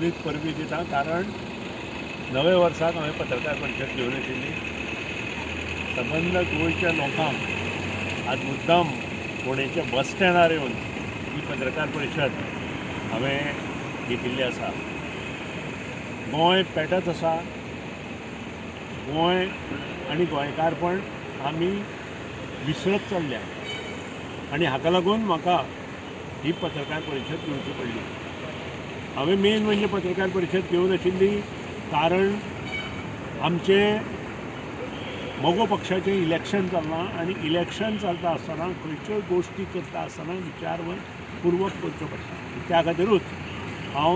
भावनीक परबी दिता, कारण नवे वर्साक हांवें पत्रकार परिशद घेवन आशिल्ली. संबंद गोंयच्या लोकांक आज मुद्दाम फोंडेच्या बस स्टँडार येवन ही पत्रकार परिशद हांवें घेतिल्ली आसा. गोंय पेटत आसा. गोंय आनी गोंयकारपण आमी विसरत चल्ल्या आनी हाका लागून म्हाका ही पत्रकार परिशद घेवची पडली. हांवें मेन म्हणजे पत्रकार परिशद घेवन आशिल्ली कारण आमचे मोगो पक्षाचें इलेक्शन चल्लां आनी इलेक्शन चलता आसतना खंयच्योय गोश्टी करता आसतना विचारपूर्वक करच्यो पडटा. त्या खातीरूच हांव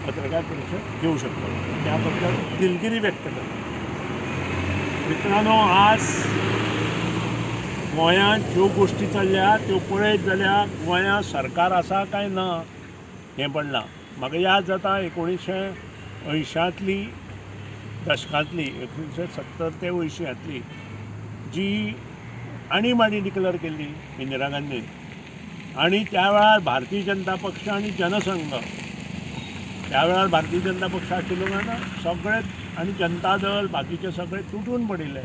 पत्रकार परिशद घेवंक शकलो. त्या बद्दल दिलगिरी व्यक्त करता. मित्रांनो, आज गोंयांत ज्यो गोश्टी चल्ल्या त्यो पळयत जाल्यार गोंयांत सरकार आसा काय ना हें पडलां. म्हाका याद जाता 1980 दशकांतली 1970 ते 80 जी आणीबाणी डिक्लेअर केल्ली इंदिरा गांधीन, आनी त्या वेळार भारतीय जनता पक्ष आनी जनसंघ, त्या वेळार भारतीय जनता पक्ष आशिल्लो ना सगळे आनी जनता दल बाकीचे सगळे तुटून पडिल्ले.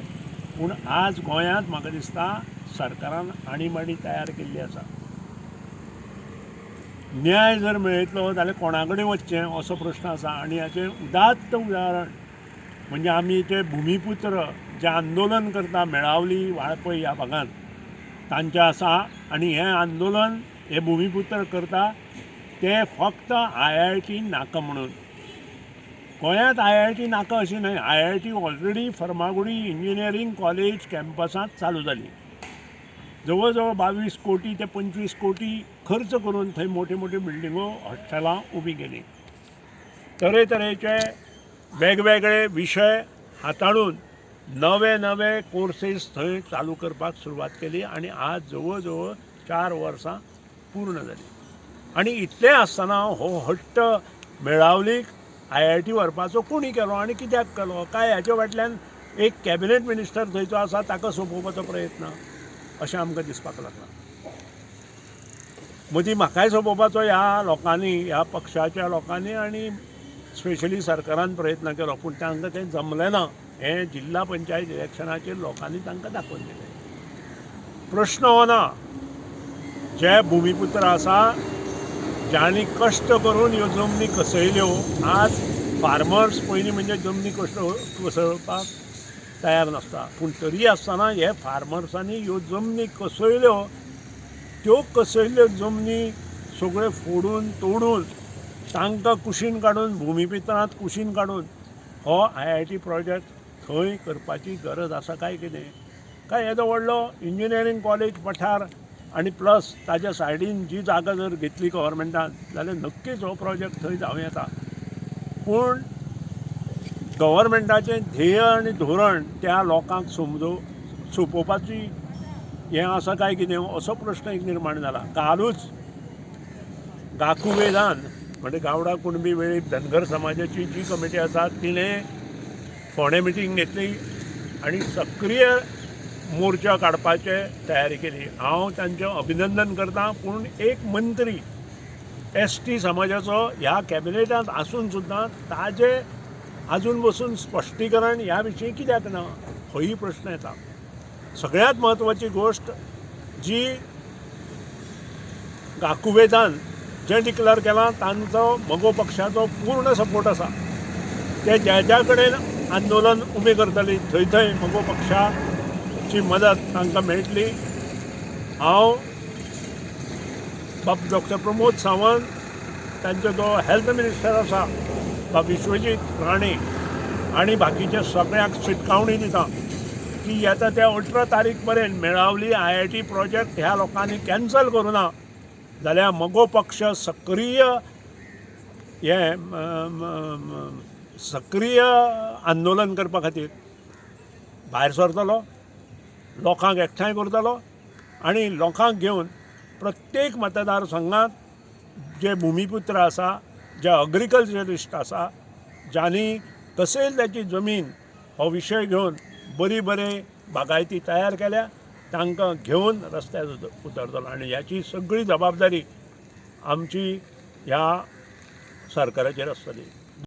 पूण आज गोंयांत म्हाका दिसता सरकारान आणीबाणी तयार केल्ली आसा. न्याय जर मेळयतलो जाल्यार कोणा कडेन वचचें असो प्रश्न आसा. आनी हाचें उदात्त उदाहरण म्हणजे आमी जे भुमिपुत्र जे आंदोलन करता मेळावली वाळपय ह्या भागांत तांचें आसा. आनी हें आंदोलन हे भुमिपुत्र करता ते फक्त IIT नाका म्हणून. गोंयांत IIT नाका अशी न्हय. IIT already Farmagudi engineering college कॅम्पसांत चालू जाली. जवळ जवळ 22 कोटी ते 25 कोटी खर्च करून थंय मोठ्यो मोठ्यो बिल्डिंगो हॉस्टेलां उबी केली. तरेतरेचे वेगवेगळे विशय हाताळून नवे नवे कोर्सीस थंय चालू करपाक सुरवात केली आनी आज जवळ जवळ 4 वर्सां पूर्ण जाली. आनी इतलें आसतना हो हट्ट मेळावलीक IIT व्हरपाचो कोणी केलो आनी कित्याक केलो काय हाचे फाटल्यान एक कॅबिनेट मिनिस्टर थंयचो आसा ताका सोंपोवपाचो प्रयत्न अशें आमकां दिसपाक लागलां. मदीं म्हाकाय सोंपोवपाचो ह्या लोकांनी, ह्या पक्षाच्या लोकांनी आनी स्पेशली सरकारान प्रयत्न केलो, पूण तांकां तें जमलें ना. हें जिल्ला पंचायत इलेक्शनाचेर लोकांनी तांकां दाखोवन दिलें. प्रश्न हो ना, जे भुमिपुत्र आसा ज्यांनी कश्ट करून ह्यो जमनी कसयल्यो, आज फार्मर्स पयलीं म्हणजे जमनी कसळपाक तयार नासता. पूण तरी आसतना हे फार्मर्सांनी ह्यो जमनी कसयल्यो, त्यो कसयल्ल्यो जमनी सगळ्यो फोडून तोडून तांकां कुशीन काडून भुमिपुत्रांत कुशीन काडून हो IIT प्रोजेक्ट थंय करपाची गरज आसा काय कितें? काय येदो व्हडलो इंजिनियरींग कॉलेज पठार आनी प्लस ताच्या सायडीन जी जागा जर घेतली गव्हर्मेंटान जाल्यार नक्कीच हो प्रोजेक्ट थंय जावं येता. पूण गव्हर्मेंटाचें ध्येय आनी धोरण त्या लोकांक सोंपोवपाची हें आसा काय कितें असो प्रश्न एक निर्माण जाला. कालूच गाकुवेदान म्हणजे गावडा कुणबी वेळीप धनगर समाजाची जी कमिटी आसा तिणें फोंडे मिटींग घेतली आनी सक्रीय मोर्चा काडपाचे तयारी केली. हांव तांचें अभिनंदन करतां. पूण एक मंत्री ST समाजाचो ह्या कॅबिनेटांत आसून सुद्दां ताजें आजून बसून स्पश्टीकरण ह्या विशीं कित्याक ना होय प्रश्न येता. सगळ्यांत म्हत्वाची गोश्ट जी गाकुवेदान जें डिक्लेअर केलां तांचो मोगो पक्षाचो पूर्ण सपोर्ट आसा. ते ज्या कडेन आंदोलन उबें करतली थंय थंय मोगो पक्षाची मदत तांकां मेळटली. हांव बाब डॉक्टर प्रमोद सावंत, तांचो जो हेल्थ मिनिस्टर आसा बाब विश्वजीत राणे आनी बाकीच्या सगळ्यांक शिटकावणी दिता की येता त्या 18 तारीख पर्यंत मेळावली IIT प्रोजेक्ट ह्या लोकांनी कॅन्सल करूं ना जाल्यार मोगो पक्ष सक्रीय आंदोलन करपा खातीर भायर सरतलो, लोकांक एकठांय करतलो आनी लोकांक घेवन प्रत्येक मतदारसंघात जे भुमिपुत्र आसा, जे अग्रिकल्चरिस्ट आसा, ज्यांनी कसयली त्याची जमीन हो विशय घेवन बरी बागायती तयार केल्या तांकां घेवन रस्त्यार उतरतलो. आनी ह्याची सगळी जबाबदारी आमची ह्या सरकाराचेर आसतली.